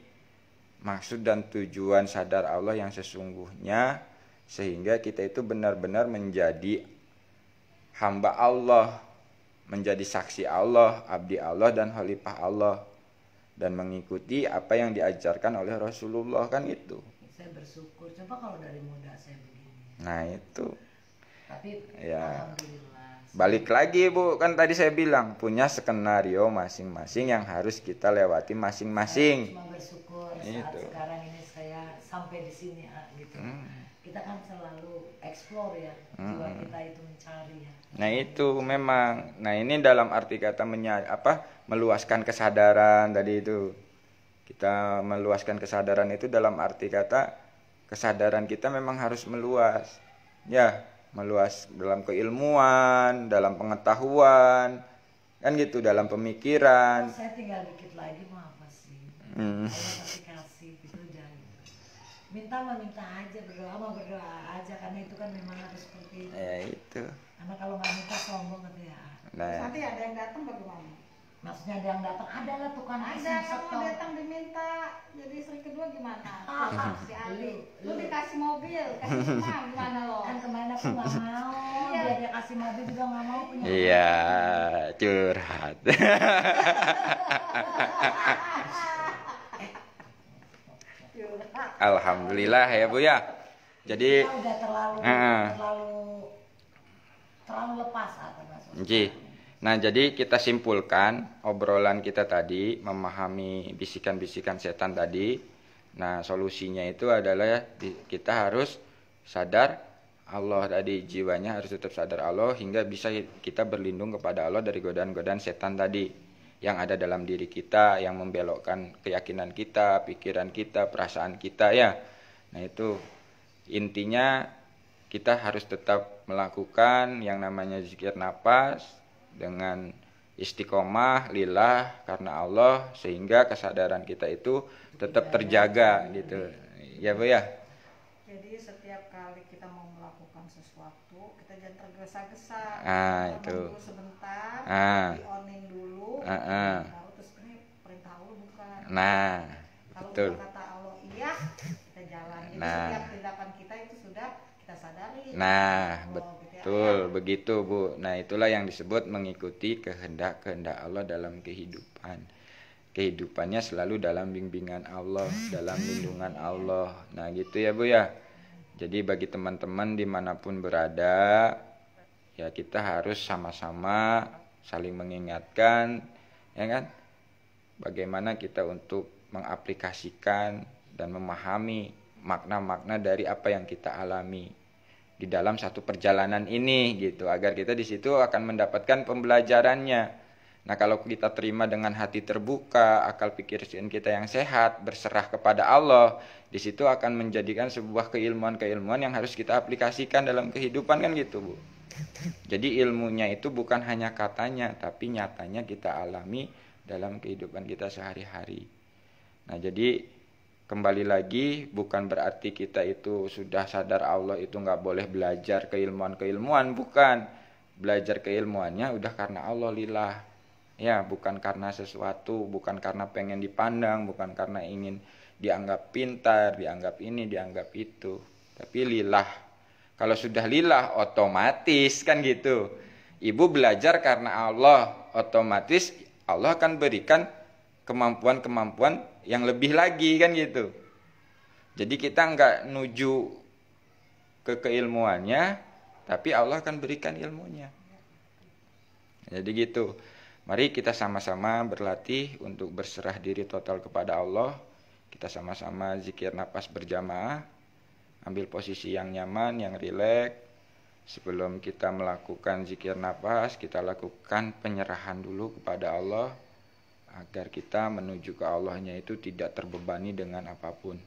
maksud dan tujuan sadar Allah yang sesungguhnya, sehingga kita itu benar-benar menjadi hamba Allah, menjadi saksi Allah, abdi Allah dan khalifah Allah, dan mengikuti apa yang diajarkan oleh Rasulullah kan itu. Saya bersyukur, coba kalau dari muda saya begini. Nah itu. Tapi ya, alhamdulillah. Balik lagi Bu, kan tadi saya bilang punya skenario masing-masing yang harus kita lewati masing-masing. Saya cuma bersyukur saat itu. Sekarang ini saya sampai di sini gitu. Kita kan selalu explore ya, jiwa kita itu mencari ya. Nah itu memang, nah ini dalam arti kata meluaskan kesadaran tadi itu. Kita meluaskan kesadaran itu dalam arti kata kesadaran kita memang harus meluas. Ya, meluas dalam keilmuan, dalam pengetahuan, kan gitu, dalam pemikiran. Saya tinggal dikit lagi mau apa sih? Allah pasti kasih gitu aja. Minta aja, berdoa aja, karena itu kan memang harus seperti itu. Ya itu. Karena kalau nggak minta sombong gitu ya. Nah, nanti ada yang datang bagaimana? Maksudnya ada yang datang, ada lah tukang Ada asing yang mau setor. datang diminta jadi istri kedua gimana? Si Ali, lu Lu. dikasih mobil, kasih rumah gimana lo? Kan kemarin aku nggak mau, Iya. dia kasih mobil juga nggak mau punya. iya, curhat. Alhamdulillah ya Bu ya. Jadi Kita udah terlalu lepas atau maksudnya. Nah, jadi kita simpulkan obrolan kita tadi, memahami bisikan-bisikan setan tadi. Nah, solusinya itu adalah kita harus sadar Allah tadi, jiwanya harus tetap sadar Allah hingga bisa kita berlindung kepada Allah dari godaan-godaan setan tadi yang ada dalam diri kita, yang membelokkan keyakinan kita, pikiran kita, perasaan kita ya. Nah, itu intinya kita harus tetap melakukan yang namanya zikir nafas dengan istiqomah lillah karena Allah, sehingga kesadaran kita itu tetap terjaga gitu ya Bu ya. Jadi setiap kali kita mau melakukan sesuatu kita jangan tergesa-gesa. Itu Dulu sebentar, di-onin dulu, baru terus ini perintah Allah bukan. Nah, kalau betul. kata Allah iya, kita jalan. Jadi Nah. setiap tindakan kita itu sudah kita sadari. Nah, gitu ya. betul begitu Bu. Nah, itulah yang disebut mengikuti kehendak-kehendak Allah dalam kehidupan. Kehidupannya selalu dalam bimbingan Allah, dalam lindungan Allah. Nah, gitu ya Bu ya. Jadi bagi teman-teman dimanapun berada, ya kita harus sama-sama saling mengingatkan, ya kan? Bagaimana kita untuk mengaplikasikan dan memahami makna-makna dari apa yang kita alami di dalam satu perjalanan ini gitu, agar kita di situ akan mendapatkan pembelajarannya. Nah, kalau kita terima dengan hati terbuka, akal pikiran kita yang sehat, berserah kepada Allah, di situ akan menjadikan sebuah keilmuan-keilmuan yang harus kita aplikasikan dalam kehidupan kan gitu Bu. Jadi ilmunya itu bukan hanya katanya, tapi nyatanya kita alami dalam kehidupan kita sehari-hari. Nah, jadi kembali lagi, bukan berarti kita itu sudah sadar Allah itu nggak boleh belajar keilmuan, bukan. Belajar keilmuannya udah karena Allah lillah. Ya, bukan karena sesuatu, bukan karena pengen dipandang, bukan karena ingin dianggap pintar, dianggap ini, dianggap itu. Tapi lillah. Kalau sudah lillah, otomatis kan gitu. Ibu belajar karena Allah, otomatis Allah akan berikan kemampuan-kemampuan yang lebih lagi kan gitu. Jadi kita nggak nuju ke keilmuannya, tapi Allah akan berikan ilmunya. Jadi gitu. Mari kita sama-sama berlatih untuk berserah diri total kepada Allah. Kita sama-sama zikir napas berjamaah. Ambil posisi yang nyaman, yang rileks. Sebelum kita melakukan zikir napas, kita lakukan penyerahan dulu kepada Allah, agar kita menuju ke Allahnya itu tidak terbebani dengan apapun.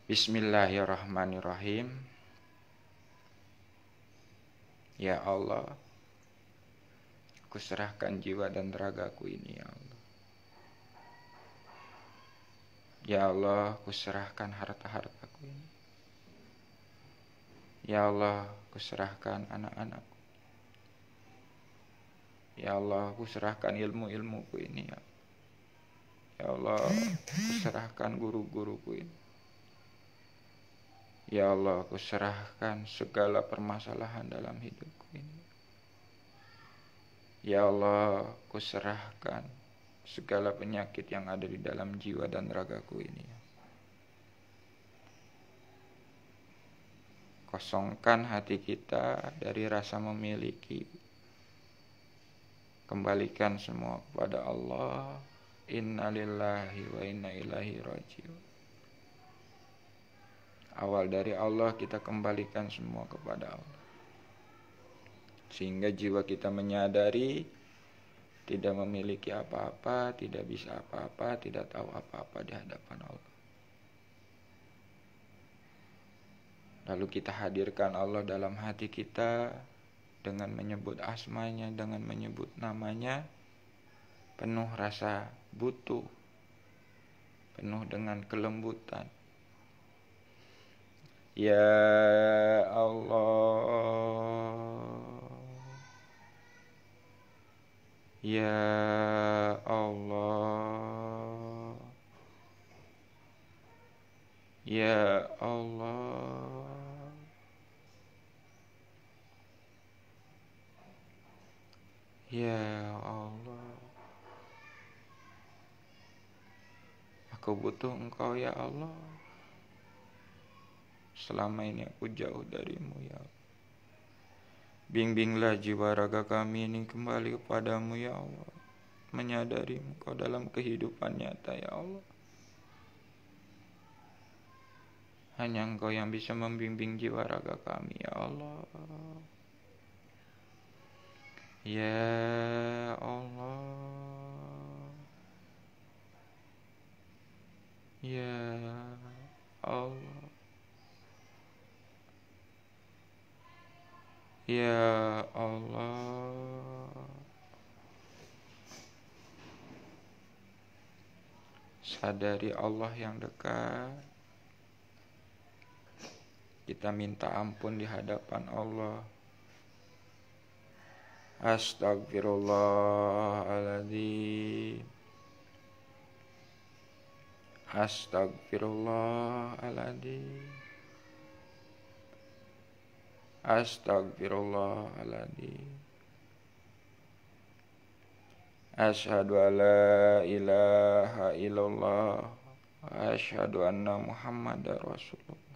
Bismillahirrahmanirrahim. Ya Allah, kuserahkan jiwa dan ragaku ini ya Allah. Ya Allah, kuserahkan harta-hartaku ini. Ya Allah, kuserahkan anak-anakku. Ya Allah, kuserahkan ilmu-ilmuku ini ya. Ya Allah, kuserahkan guru-guruku ini. Ya Allah, kuserahkan segala permasalahan dalam hidupku ini. Ya Allah, kuserahkan segala penyakit yang ada di dalam jiwa dan ragaku ini ya. Kosongkan hati kita dari rasa memiliki. Kembalikan semua kepada Allah. Inna lillahi wa inna ilaihi raji'un. Awal dari Allah, kita kembalikan semua kepada Allah. Sehingga jiwa kita menyadari tidak memiliki apa-apa, tidak bisa apa-apa, tidak tahu apa-apa di hadapan Allah. Lalu kita hadirkan Allah dalam hati kita dengan menyebut asmanya, dengan menyebut namanya, penuh rasa butuh, penuh dengan kelembutan. Ya Allah, ya Allah, ya Allah. Ya Allah, aku butuh Engkau ya Allah. Selama ini aku jauh darimu ya Allah. Bimbinglah jiwa raga kami ini kembali kepadamu ya Allah. Menyadari Engkau dalam kehidupan nyata ya Allah. Hanya Engkau yang bisa membimbing jiwa raga kami ya Allah. Ya Allah, ya Allah, ya Allah. Sadari Allah yang dekat. Kita minta ampun di hadapan Allah. Astagfirullahaladzim. Astagfirullahaladzim. Astagfirullahaladzim. Asyhadu an la ilaha illallah wa asyhadu anna Muhammadar Rasulullah.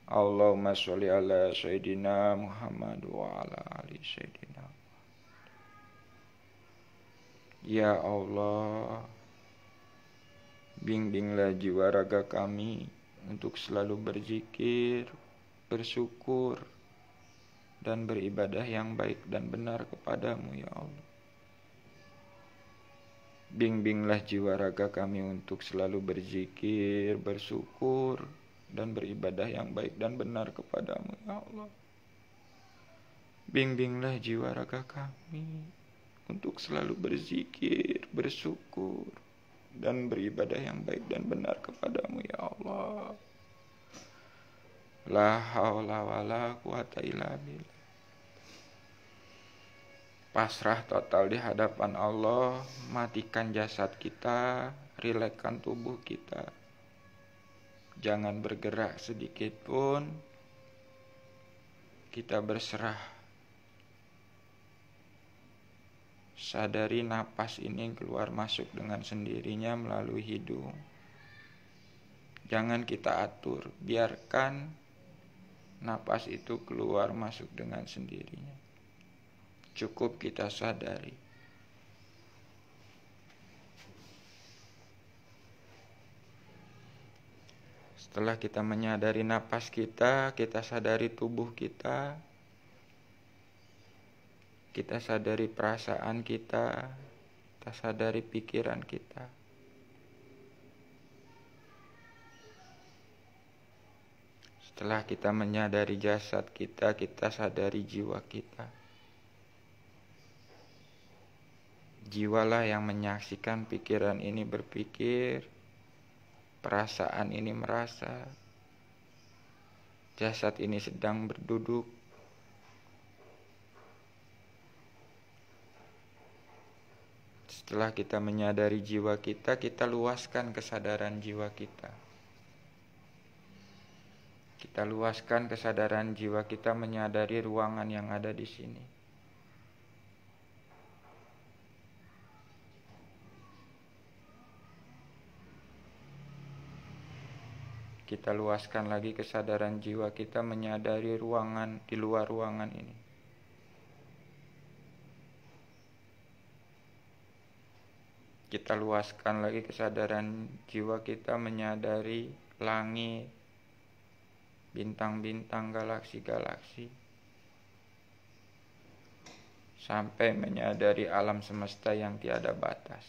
Allahumma sholli ala Sayyidina Muhammad wa ala ali Sayyidina. Ya Allah, bimbinglah jiwa raga kami untuk selalu berzikir, bersyukur, dan beribadah yang baik dan benar kepadamu ya Allah. Bimbinglah jiwa raga kami untuk selalu berzikir, bersyukur, dan beribadah yang baik dan benar kepadamu ya Allah. Bimbinglah jiwa raga kami untuk selalu berzikir, bersyukur, dan beribadah yang baik dan benar kepadamu ya Allah. La haula wala quwata illa billah. Pasrah total di hadapan Allah, matikan jasad kita, rilekkan tubuh kita. Jangan bergerak sedikit pun. Kita berserah. Sadari napas ini keluar masuk dengan sendirinya melalui hidung. Jangan kita atur, biarkan napas itu keluar masuk dengan sendirinya. Cukup kita sadari. Setelah kita menyadari napas kita sadari tubuh kita sadari perasaan kita sadari pikiran kita. Setelah kita menyadari jasad kita sadari jiwa kita. Jiwalah yang menyaksikan pikiran ini berpikir, perasaan ini merasa, jasad ini sedang berduduk. Setelah kita menyadari jiwa kita luaskan kesadaran jiwa kita. Kita luaskan kesadaran jiwa kita menyadari ruangan yang ada di sini. Kita luaskan lagi kesadaran jiwa kita menyadari ruangan di luar ruangan ini. Kita luaskan lagi kesadaran jiwa kita menyadari langit, bintang-bintang, galaksi-galaksi. Sampai menyadari alam semesta yang tiada batas.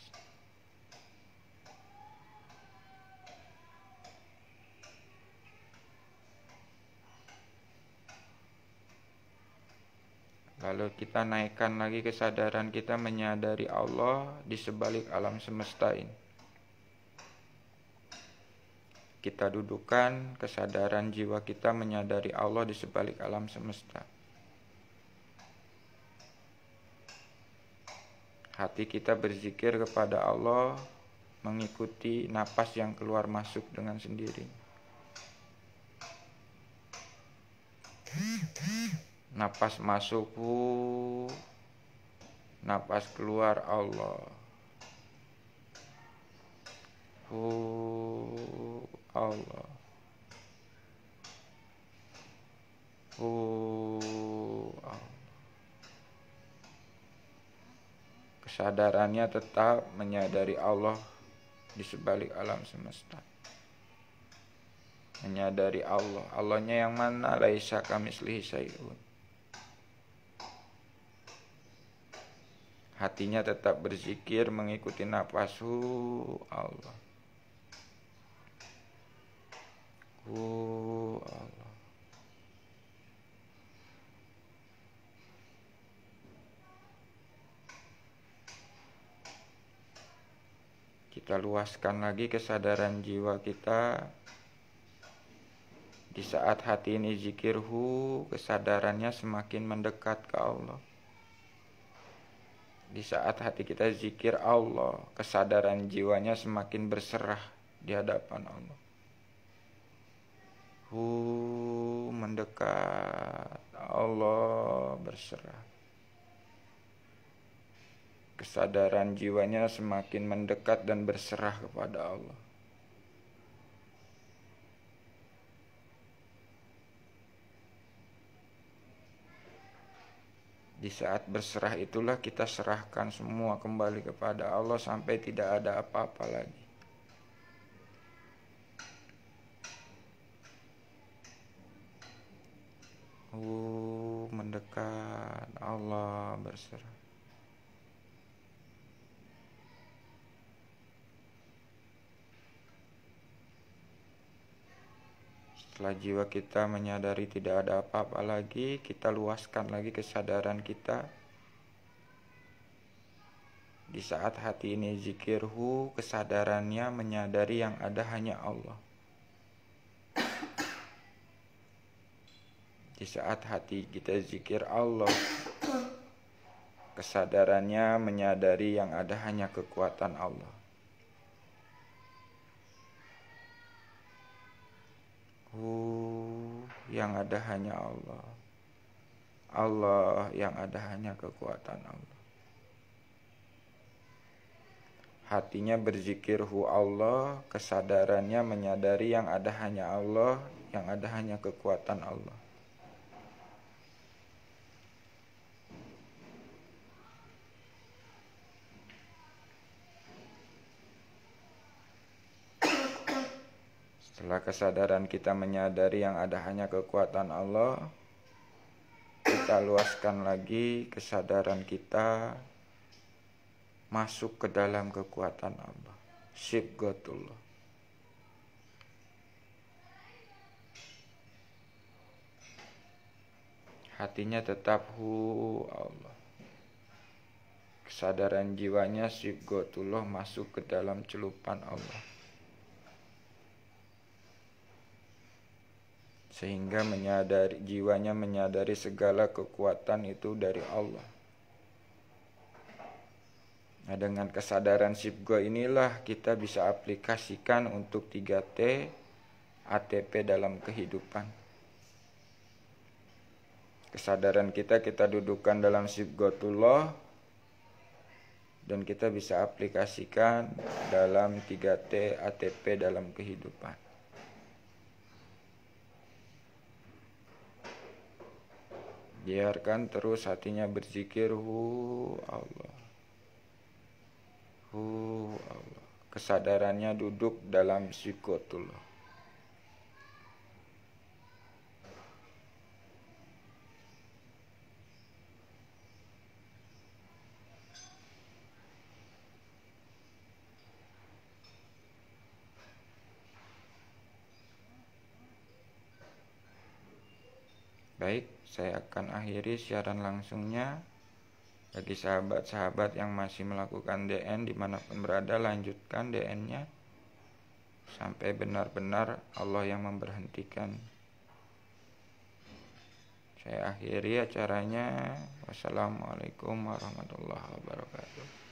Lalu kita naikkan lagi kesadaran kita menyadari Allah di sebalik alam semesta ini. Kita dudukkan kesadaran jiwa kita menyadari Allah di sebalik alam semesta. Hati kita berzikir kepada Allah, mengikuti napas yang keluar masuk dengan sendiri. Napas masuk napas keluar Allah. Allah. Allah. Kesadarannya tetap menyadari Allah di sebalik alam semesta. Menyadari Allah. Allahnya yang mana? Laisa kamitslihi syai'un. Hatinya tetap berzikir mengikuti napasu Allah. Allah. Kita luaskan lagi kesadaran jiwa kita. Di saat hati ini zikirhu, kesadarannya semakin mendekat ke Allah. Di saat hati kita zikir Allah, kesadaran jiwanya semakin berserah di hadapan Allah. Mendekat, Allah berserah. Kesadaran jiwanya semakin mendekat dan berserah kepada Allah. Di saat berserah itulah kita serahkan semua kembali kepada Allah sampai tidak ada apa-apa lagi. Mendekat, Allah berserah. Setelah jiwa kita menyadari tidak ada apa-apa lagi, kita luaskan lagi kesadaran kita. Di saat hati ini zikirhu, kesadarannya menyadari yang ada hanya Allah. Di saat hati kita zikir Allah, kesadarannya menyadari yang ada hanya kekuatan Allah. Yang ada hanya Allah. Allah yang ada hanya kekuatan Allah. Hatinya berzikir hu Allah, kesadarannya menyadari yang ada hanya Allah, yang ada hanya kekuatan Allah. Setelah kesadaran kita menyadari yang ada hanya kekuatan Allah, kita luaskan lagi kesadaran kita masuk ke dalam kekuatan Allah. Sibghatullah. Hatinya tetap hu Allah. Kesadaran jiwanya sibghatullah masuk ke dalam celupan Allah. Sehingga jiwanya menyadari segala kekuatan itu dari Allah. Nah, dengan kesadaran sibgo inilah kita bisa aplikasikan untuk 3T ATP dalam kehidupan. Kesadaran kita dudukkan dalam sibghatullah, dan kita bisa aplikasikan dalam 3T ATP dalam kehidupan. Biarkan terus hatinya berzikir hu Allah. Hu Allah. Kesadarannya duduk dalam sibghatullah. Baik, saya akan akhiri siaran langsungnya. Bagi sahabat-sahabat yang masih melakukan DN dimanapun berada, lanjutkan DN-nya sampai benar-benar Allah yang memberhentikan. Saya akhiri acaranya. Wassalamualaikum warahmatullahi wabarakatuh.